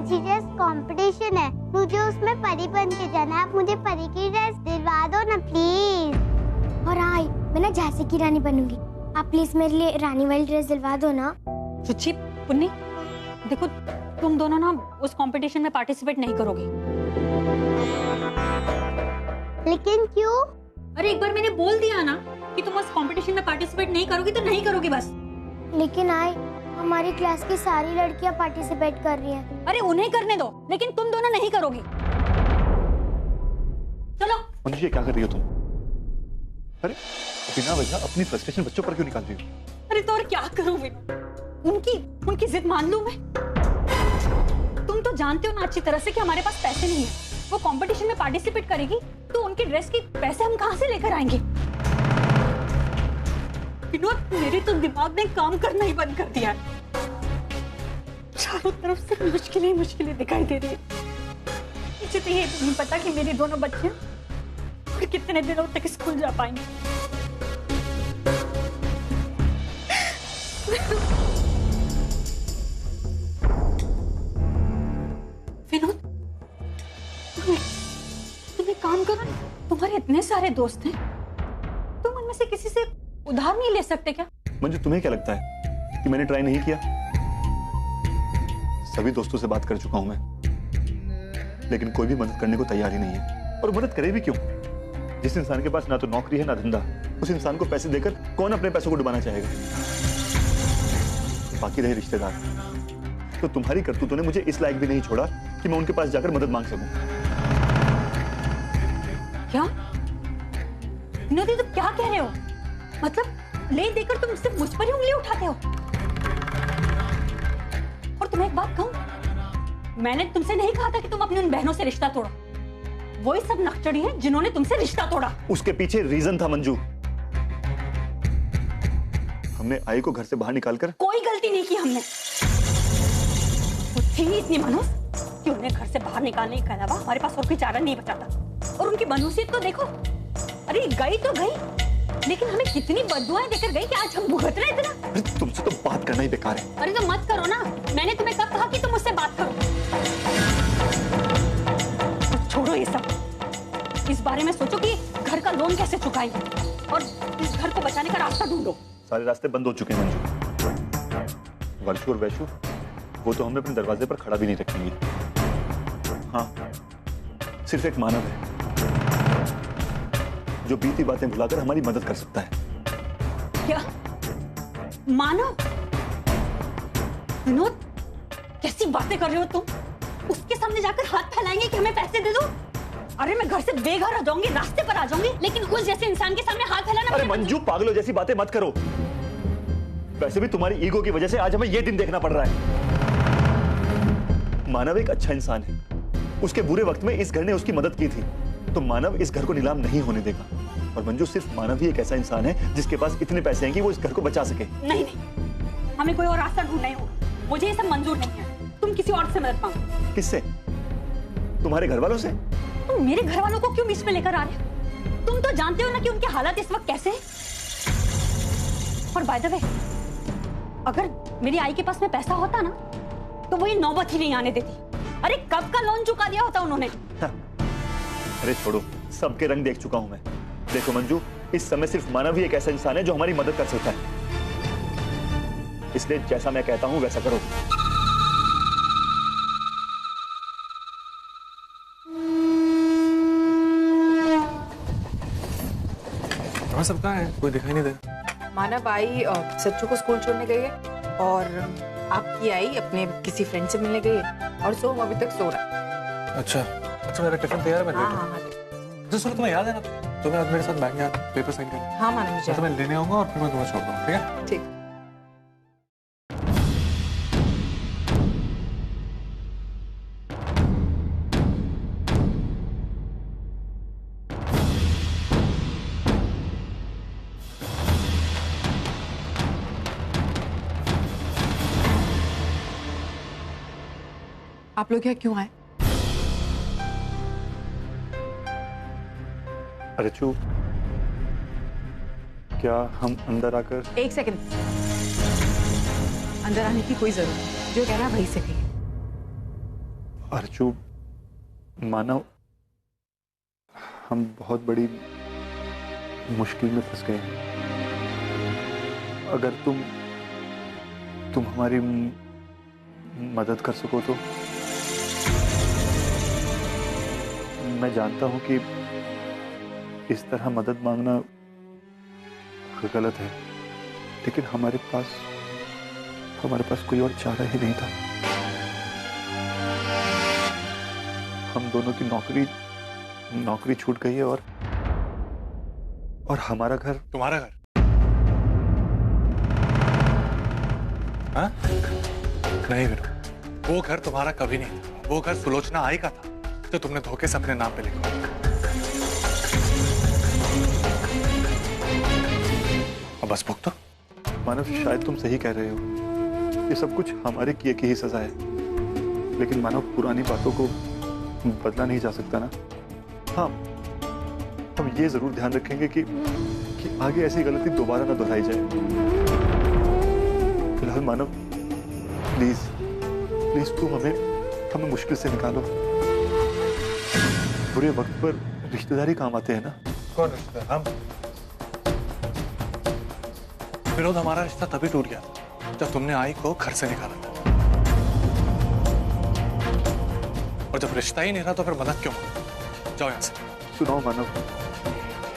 Fancy dress competition है, मुझे उसमें परी बन के जाना है। आप मुझे परी की ड्रेस दिलवा दो ना प्लीज। और हाँ, मैं ना झांसी की रानी बनूंगी, आप प्लीज मेरे लिए रानी वाली ड्रेस दिलवा दो ना। रुचि, पुन्नी, देखो तुम दोनों ना उस कंपटीशन में पार्टिसिपेट नहीं करोगी। लेकिन क्यों? अरे एक बार मैंने बोल दिया ना कि तुम उस कंपटीशन में पार्टिसिपेट नहीं करोगी तो नहीं करोगी बस। लेकिन हमारी क्लास की सारी लड़कियां पार्टिसिपेट कर रही हैं। अरे उन्हें करने दो, लेकिन तुम दोनों नहीं करोगी। चलो। मंजू, ये क्या कर रही हो तुम? अरे बिना वजह अपनी फ्रस्ट्रेशन बच्चों पर क्यों निकाल रही हो? अरे तो और क्या करूं मैं? उनकी जिद मान लूं मैं? तुम तो जानते हो ना अच्छी तरह से कि हमारे पास पैसे नहीं है। वो कंपटीशन में पार्टिसिपेट करेगी तो उनकी ड्रेस के पैसे हम कहां से लेकर आएंगे? विनोद, मेरे तो दिमाग ने काम करना ही बंद कर दिया है। चारों तरफ से मुश्किलें दिखाई दे रही है। मुझे तो ये नहीं पता कि मेरी दोनों बच्चियां और कितने दिनों तक स्कूल जा पाएंगी। विनोद, तुम एक काम करो, तुम्हारे इतने सारे दोस्त हैं, तुम उनमें से किसी से उधार नहीं ले सकते क्या? मंजू, तुम्हें क्या लगता है कि मैंने ट्राई नहीं किया? सभी दोस्तों से बात कर चुका हूं मैं, लेकिन कोई भी मदद करने को तैयार ही नहीं है। और मदद करे भी क्यों? जिस इंसान के पास ना तो नौकरी है ना धंधा, उस इंसान को पैसे देकर कौन अपने पैसों को डुबाना चाहेगा? बाकी रहे रिश्तेदार, तो तुम्हारी करतूतों ने मुझे इस लायक भी नहीं छोड़ा कि मैं उनके पास जाकर मदद मांग सकूं। क्या विनोद, तुम क्या कह रहे हो? मतलब ले देकर तुम सिर्फ मुझ पर ही उंगली उठाते हो? और तुम्हें एक बात कहूं, मैंने तुमसे नहीं कहा था कि तुम अपनी उन बहनों से रिश्ता तोड़ो। वही सब नक्चड़ी हैं जिन्होंने तुमसे रिश्ता तोड़ा। उसके पीछे रीजन था मंजू। हमने आई को घर से बाहर निकालकर कोई गलती नहीं की हमने। वो थी इतनी मनुष्य कि उन्हें घर से बाहर निकालने के अलावा हमारे पास और कोई चारा नहीं बचा था। और उनकी मनुष्यत तो देखो, अरे गई तो गई, लेकिन हमें कितनी बददुआएं देकर गई कि आज हम भुगत रहे इतना। अरे तुमसे तो बात करना ही बेकार है। अरे तो मत करो ना, मैंने तुम्हें कब कहा कि तुम मुझसे बात करो? तो छोड़ो ये सब, इस बारे में सोचो कि घर का लोन कैसे चुकाएंगे और इस घर को बचाने का रास्ता ढूंढो। सारे रास्ते बंद हो चुके हैं मंजू। वर्षु और वैशु, वो तो हमें अपने दरवाजे पर खड़ा भी नहीं रखेंगे। हाँ, सिर्फ एक मानव है जो बीती बातें भुलाकर हमारी मदद कर सकता है। क्या मानव? विनोद, कैसी बातें कर रहे हो तुम? उसके सामने जाकर हाथ फैलाएंगे कि हमें पैसे दे दो? अरे मैं घर से बेघर आ जाऊंगी, रास्ते पर आ जाऊंगी, लेकिन उस जैसे इंसान के सामने हाथ फैलाना। अरे मंजू, पागलों जैसी बातें मत करो। वैसे भी तुम्हारी ईगो की वजह से आज हमें यह दिन देखना पड़ रहा है। मानव एक अच्छा इंसान है, उसके बुरे वक्त में इस घर ने उसकी मदद की थी, तो मानव इस घर को नीलाम नहीं होने देगा। और मंजू, सिर्फ मानव ही एक ऐसा इंसान है जिसके पास इतने पैसे हैं कि वो इस घर को बचा सके। नहीं नहीं, हमें कोई और रास्ता ढूंढना ही होगा। मुझे ये सब मंजूर नहीं है। तुम किसी और से मदद मांगो। किससे? तुम्हारे घर वालों से? तुम मेरे घर वालों को क्यों बीच में लेकर आ रहे हो? तुम तो जानते हो ना कि उनके हालात इस वक्त कैसे हैं। और बाय द वे, अगर मेरी आई के पास में पैसा होता ना तो वो ये नौबत ही नहीं आने देती। अरे कब का लोन चुका दिया होता उन्होंने। अरे छोड़ो, सबके रंग देख चुका हूं मैं। देखो मंजू, इस समय सिर्फ मानव ही एक ऐसा इंसान है जो हमारी मदद कर सकता है, इसलिए जैसा मैं कहता हूं वैसा करो। सब कहाँ है? कोई दिखाई नहीं दे। मानव आई सच्चू को स्कूल छोड़ने गई है और आपकी आई अपने किसी फ्रेंड से मिलने गई है और सोम अभी तक सो रहा है। अच्छा अच्छा, मेरा टिफिन तैयार है। हाँ, तो तुम्हें याद है ना, तुम्हें आज मेरे साथ बैंक में पेपर साइन करना। हाँ मानव, मुझे तो मैं लेने आऊंगा और फिर मैं तुम्हें छोड़ दूंगा, ठीक है? ठीक। आप लोग यहाँ क्यों आए? अरे चू, क्या हम अंदर आकर? एक सेकंड, अंदर आने की कोई जरूरत नहीं। जो कह रहा है वही से कहिए। अर्जु, मानव, हम बहुत बड़ी मुश्किल में फंस गए हैं। अगर तुम हमारी मदद कर सको तो। मैं जानता हूं कि इस तरह मदद मांगना गलत है, लेकिन हमारे पास कोई और चारा ही नहीं था। हम दोनों की नौकरी छूट गई है और हमारा घर। तुम्हारा घर? हाँ? नहीं विनोद, वो घर तुम्हारा कभी नहीं था। वो घर सुलोचना आई का था जो तुमने धोखे से अपने नाम पे लिखा। अब बस भुगतो। मानव, शायद तुम सही कह रहे हो, ये सब कुछ हमारे किए की ही सजा है, लेकिन मानव, पुरानी बातों को बदला नहीं जा सकता ना। हाँ, हम ये जरूर ध्यान रखेंगे कि आगे ऐसी गलती दोबारा ना दोहराई जाए। फिलहाल मानव, प्लीज तुम हमें मुश्किल से निकालो। बुरे वक्त पर रिश्तेदारी काम आते हैं ना। कौन रिश्तेदार? हम? विनोद, हमारा रिश्ता तभी टूट गया जब तुमने आई को घर से निकाला था। और जब रिश्ता ही नहीं रहा तो फिर मदद क्यों? जाओ यहां से। सुनाओ मानव,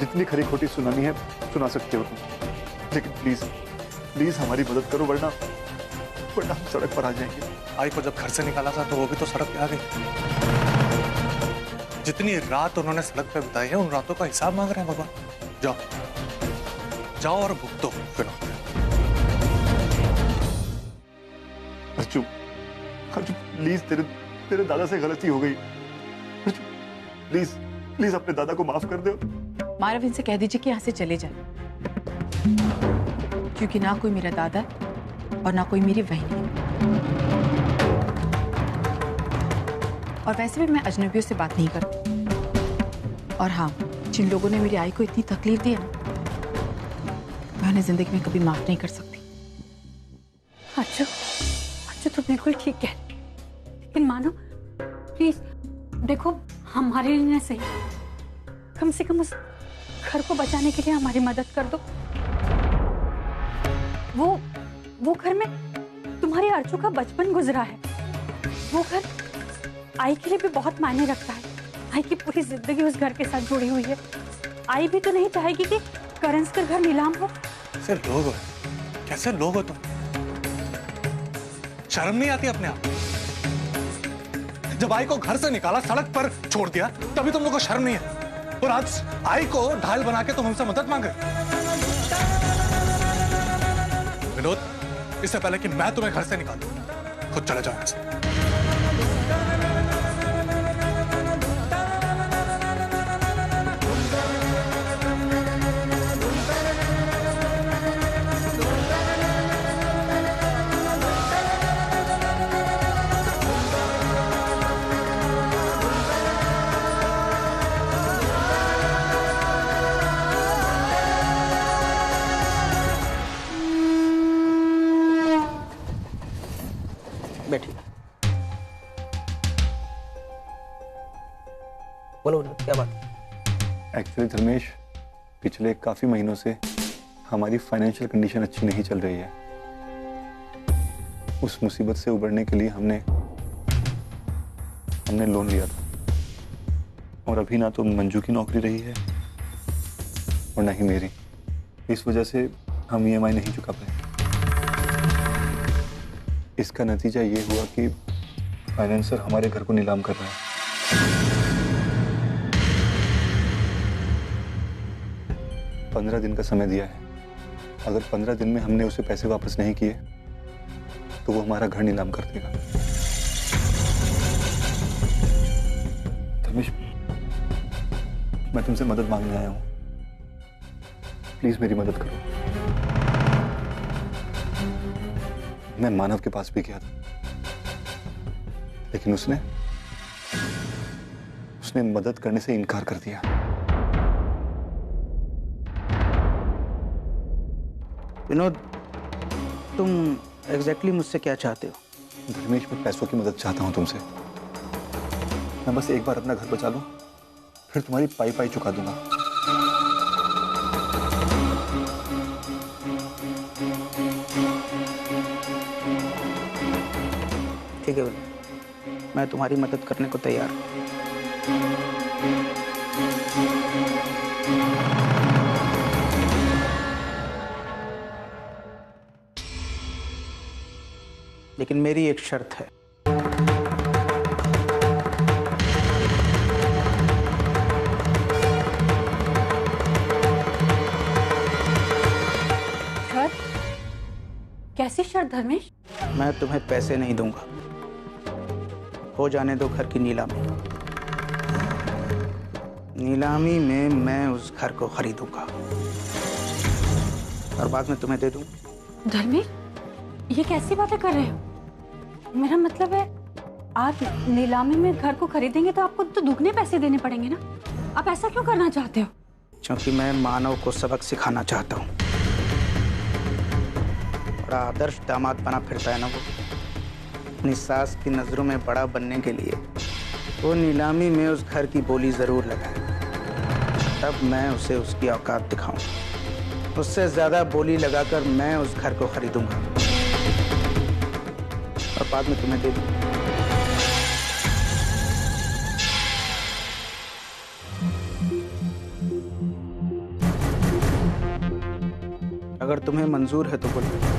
जितनी खरी खोटी सुनानी है सुना सकते हो तुम, लेकिन प्लीज हमारी मदद करो, वरना हम सड़क पर आ जाएंगे। आई को जब घर से निकाला था तो वो भी तो सड़क पे आ गई। जितनी रात उन्होंने सड़क पे बिताई है, उन रातों का हिसाब मांग रहे हैं भगवान। जाओ और भुगतो विनोद। अर्जु, प्लीज, तेरे दादा से गलती हो गई। प्लीज अपने दादा को माफ कर दो। मानव, इनसे कह दीजिए कि यहाँ से चले जाए, क्योंकि ना कोई मेरा दादा और ना कोई मेरी बहन है। और वैसे भी मैं अजनबियों से बात नहीं करती। और हाँ, जिन लोगों ने मेरी आई को इतनी तकलीफ दी है ना, मैं उन्हें जिंदगी में कभी माफ नहीं कर सकती। अच्छा तो बिल्कुल ठीक है, लेकिन मानो प्लीज देखो, हमारे लिए सही, कम से कम उस घर को बचाने के लिए हमारी मदद कर दो। वो घर में तुम्हारी अर्जु का बचपन गुजरा है। वो घर आई के लिए भी बहुत मायने रखता है। आई की पूरी जिंदगी उस घर के साथ जुड़ी हुई है। आई भी तो नहीं चाहेगी कि करंस का घर नीलाम हो। कैसे लोग हो? कैसे लोग हो तुम? शर्म नहीं आती अपने आप? जब आई को घर से निकाला, सड़क पर छोड़ दिया, तभी तुम लोग को शर्म नहीं है? और आज आई को ढाल बना के तुम हमसे मदद मांग रहे? विनोद, इससे पहले कि मैं तुम्हें घर से निकालूं, खुद चले जाओ यहाँ से। बैठिए। बोलो क्या बात? एक्चुअली धर्मेश, पिछले काफी महीनों से हमारी फाइनेंशियल कंडीशन अच्छी नहीं चल रही है। उस मुसीबत से उबरने के लिए हमने लोन लिया था, और अभी ना तो मंजू की नौकरी रही है और ना ही मेरी। इस वजह से हम EMI नहीं चुका पाए। इसका नतीजा ये हुआ कि फाइनेंसर हमारे घर को नीलाम कर रहा है। 15 दिन का समय दिया है। अगर 15 दिन में हमने उसे पैसे वापस नहीं किए तो वो हमारा घर नीलाम कर देगा। धर्मेश, मैं तुमसे मदद मांगने आया हूं, प्लीज मेरी मदद करो। मैं मानव के पास भी गया था, लेकिन उसने मदद करने से इनकार कर दिया। विनोद, तुम एग्जैक्टली मुझसे क्या चाहते हो? धर्मेश, मैं पैसों की मदद चाहता हूं तुमसे। मैं बस एक बार अपना घर बचा लूं, फिर तुम्हारी पाई पाई चुका दूंगा। ठीक है विनोद, मैं तुम्हारी मदद करने को तैयार हूँ। लेकिन मेरी एक शर्त है। शर्त? कैसी शर्त धर्मेश? मैं तुम्हें पैसे नहीं दूंगा, हो जाने दो घर की नीलामी। नीलामी में मैं उस घर को खरीदूंगा और बाद में तुम्हें दे दूंगा। धर्मेश, ये कैसी बातें कर रहे हो? मेरा मतलब है आप नीलामी में घर को खरीदेंगे तो आपको तो दुगने पैसे देने पड़ेंगे ना। आप ऐसा क्यों करना चाहते हो? क्योंकि मैं मानव को सबक सिखाना चाहता हूँ। बड़ा आदर्श दामाद बना फिरता है ना वो। अपनी सास की नजरों में बड़ा बनने के लिए वो नीलामी में उस घर की बोली जरूर लगाए, तब मैं उसे उसकी औकात दिखाऊं। उससे ज्यादा बोली लगाकर मैं उस घर को खरीदूंगा और बाद में तुम्हें दे दूंगा। अगर तुम्हें मंजूर है तो बोलो।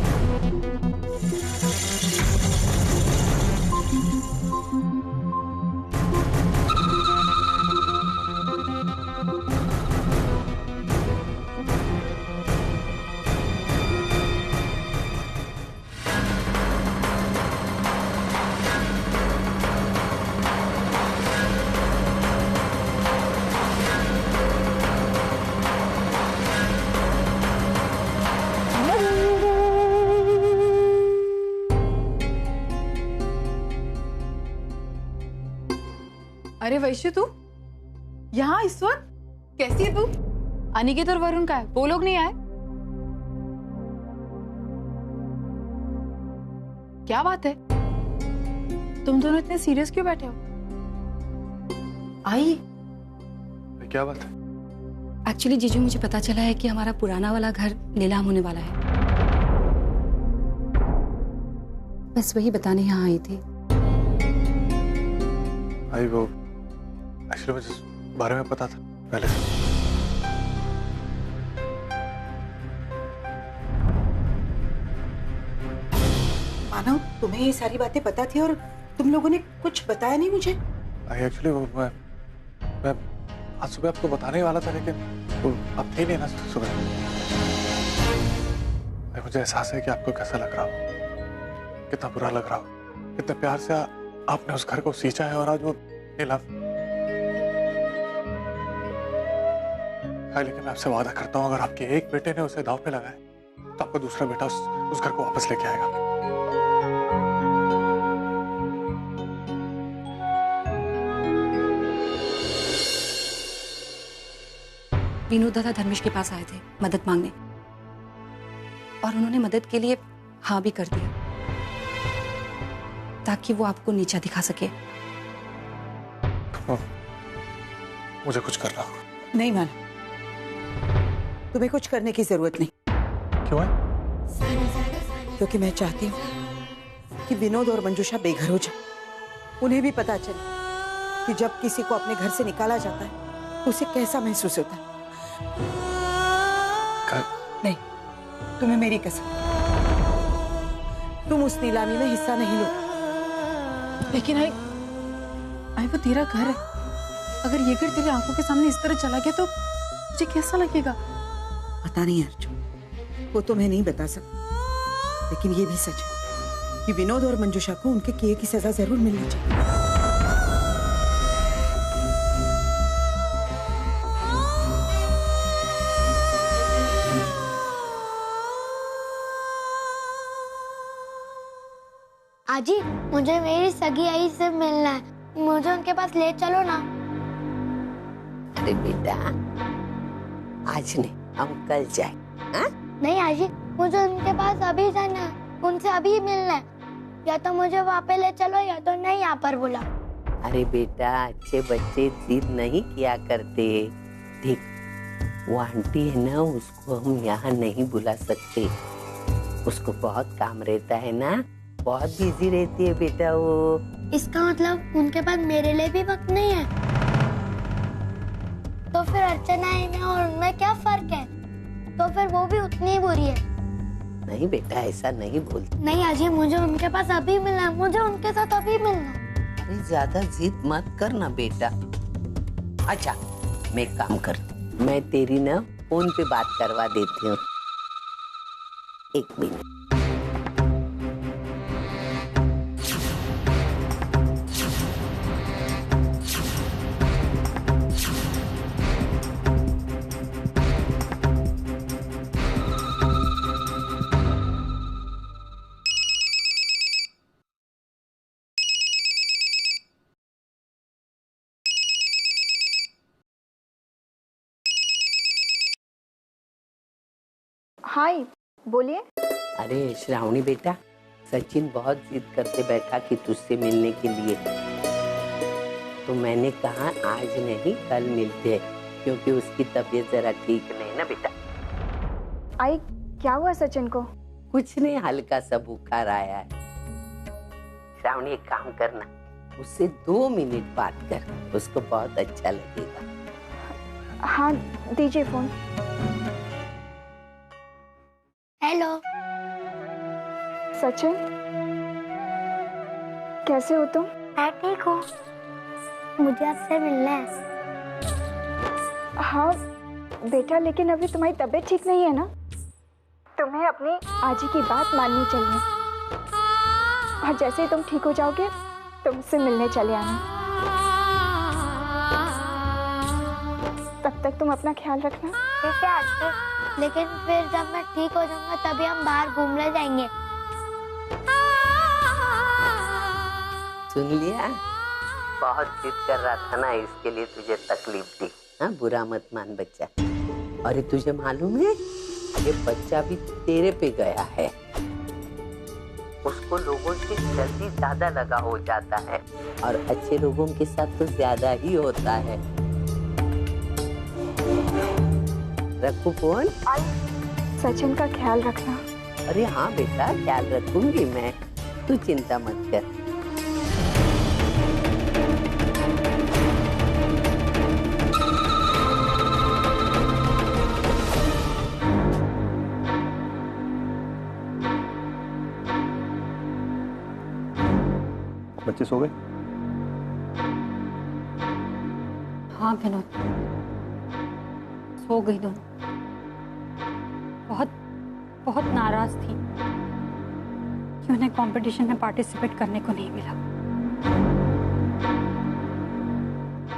अरे वैश्य, तू यहाँ इस वक्त? कैसी है तू? अनिकेत और वरुण का है, वो लोग नहीं आए? क्या बात है, तुम दोनों इतने सीरियस क्यों बैठे हो? आई, क्या बात है? एक्चुअली जीजू, मुझे पता चला है कि हमारा पुराना वाला घर नीलाम होने वाला है। बस वही बताने यहाँ आई थी। भाई वो एक्चुअली मुझे इस बारे में पता था पहले से। मानव, तुम्हें ये सारी बातें पता थी और तुम लोगों ने कुछ बताया नहीं मुझे? एक्चुअली वो मैं आज सुबह आपको बताने वाला था, लेकिन वो आप थे नहीं ना सुबह। मुझे एहसास है कि आपको कैसा लग रहा हो, कितना बुरा लग रहा हो, कितने प्यार से आपने उस घर को सींचा है और आज वो नीलाम। लेकिन मैं आपसे वादा करता हूँ, अगर आपके एक बेटे ने उसे दांव पे लगाया तो आपका दूसरा बेटा उस घर को वापस लेके आएगा। विनोद दादा धर्मेश के पास आए थे मदद मांगने, और उन्होंने मदद के लिए हाँ भी कर दिया ताकि वो आपको नीचा दिखा सके। मुझे कुछ करना होगा। नहीं मानव, तुम्हें कुछ करने की जरूरत नहीं। क्यों है? क्योंकि मैं चाहती हूँ कि विनोद और मंजूषा बेघर हो जाए। उन्हें भी पता चले कि जब किसी को अपने घर से निकाला जाता है तो उसे कैसा महसूस होता है। नहीं, तुम्हें मेरी कसम, तुम उस नीलामी में हिस्सा नहीं लो। लेकिन आई वो तेरा घर है, अगर ये घर तेरी आंखों के सामने इस तरह चला गया तो मुझे कैसा लगेगा? पता नहीं अर्जुन, वो तो मैं नहीं बता सकती, लेकिन ये भी सच है कि विनोद और मंजूषा को उनके किए की सजा जरूर मिलनी चाहिए। आजी, मुझे मेरी सगी आई से मिलना है, मुझे उनके पास ले चलो ना। अरे बेटा, आज नहीं, हम कल जाए। हाँ? नहीं आजी, मुझे उनके पास अभी जाना है, उनसे अभी मिलना है। या तो मुझे वहाँ पे ले चलो या तो नहीं यहाँ पर बुला। अरे बेटा, अच्छे बच्चे जिद नहीं किया करते। देख, वो आंटी है ना, उसको हम यहाँ नहीं बुला सकते। उसको बहुत काम रहता है ना, बहुत बिजी रहती है बेटा वो। इसका मतलब उनके पास मेरे लिए भी वक्त नहीं है? तो फिर अर्चना में और उनमें क्या फर्क है? तो फिर वो भी उतनी ही बुरी है। नहीं बेटा, ऐसा नहीं बोलती। नहीं आजी, मुझे उनके पास अभी मिलना है, मुझे उनके साथ अभी मिलना है। अरे ज्यादा जिद मत करना बेटा। अच्छा, मैं एक काम करती, मैं तेरी ना फोन पे बात करवा देती हूँ। 1 मिनट। हाय, बोलिए। अरे श्रावणी बेटा, सचिन बहुत जिद करके बैठा कि तुझसे मिलने के लिए। तो मैंने कहा आज नहीं कल मिलते हैं, क्योंकि उसकी तबीयत जरा ठीक नहीं ना बेटा। आई, क्या हुआ सचिन को? कुछ नहीं, हल्का सा बुखार आया है। श्रावणी एक काम करना, उससे 2 मिनट बात कर, उसको बहुत अच्छा लगेगा। हाँ, दीजिए फोन। हेलो सचिन, कैसे हो तुम? मैं ठीक हूँ, मुझे आपसे मिलना है। हाँ बेटा, लेकिन अभी तुम्हारी तबीयत ठीक नहीं है ना, तुम्हें अपनी आजी की बात माननी चाहिए। और जैसे ही तुम ठीक हो जाओगे, तुमसे मिलने चले आना। तब तक तुम अपना ख्याल रखना। ठीक है आंटी, लेकिन फिर जब मैं ठीक हो जाऊंगा तभी हम बाहर घूमने जाएंगे। सुन लिया, बहुत जिद कर रहा था ना, इसके लिए तुझे तकलीफ दी। हाँ, बुरा मत मान बच्चा। और तुझे मालूम है, ये बच्चा भी तेरे पे गया है। उसको लोगों से जल्दी ज्यादा लगा हो जाता है, और अच्छे लोगों के साथ तो ज्यादा ही होता है। रखू फोन। सचिन का ख्याल रखना। अरे हाँ बेटा, ख्याल रखूंगी मैं, तू चिंता मत कर। बच्चे सो गए? हाँ विनोद, सो गई दोनों। बहुत बहुत नाराज थी कि उन्हें कंपटीशन में पार्टिसिपेट करने को नहीं मिला।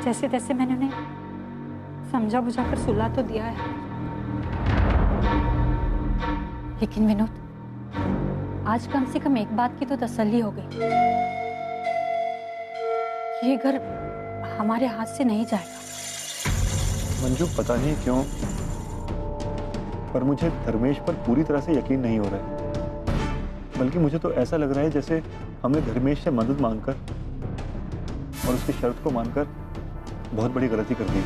जैसे तैसे मैंने उन्हें समझा बुझाकर सुला तो दिया है, लेकिन विनोद, आज कम से कम एक बात की तो तसल्ली हो गई, ये घर हमारे हाथ से नहीं जाएगा। मंजू, पता नहीं क्यों, पर मुझे धर्मेश पर पूरी तरह से यकीन नहीं हो रहा है। बल्कि मुझे तो ऐसा लग रहा है जैसे हमने धर्मेश से मदद मांगकर और उसकी शर्त को मानकर बहुत बड़ी गलती कर दी।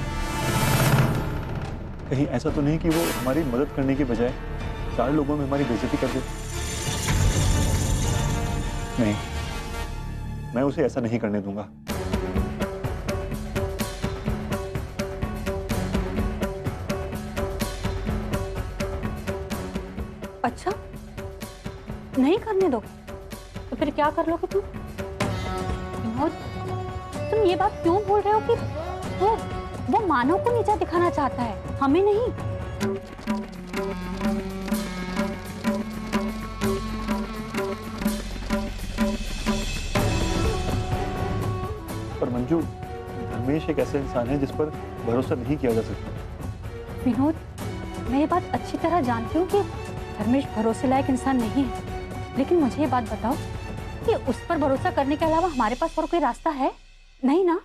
कहीं ऐसा तो नहीं कि वो हमारी मदद करने की बजाय 4 लोगों में हमारी बेइज्जती कर दे? नहीं, मैं उसे ऐसा नहीं करने दूंगा। अच्छा, नहीं करने दोगे तो फिर क्या कर लोगे तुम? विनोद, तुम ये बात क्यों बोल रहे हो कि वो मानव को नीचा दिखाना चाहता है, हमें नहीं? पर मंजू, धर्मेश एक ऐसा इंसान है जिस पर भरोसा नहीं किया जा सकता। विनोद, मैं ये बात अच्छी तरह जानती हूँ कि धर्मेश भरोसे लायक इंसान नहीं है, लेकिन मुझे ये बात बताओ कि उस पर भरोसा करने के अलावा हमारे पास और कोई रास्ता है? नहीं ना?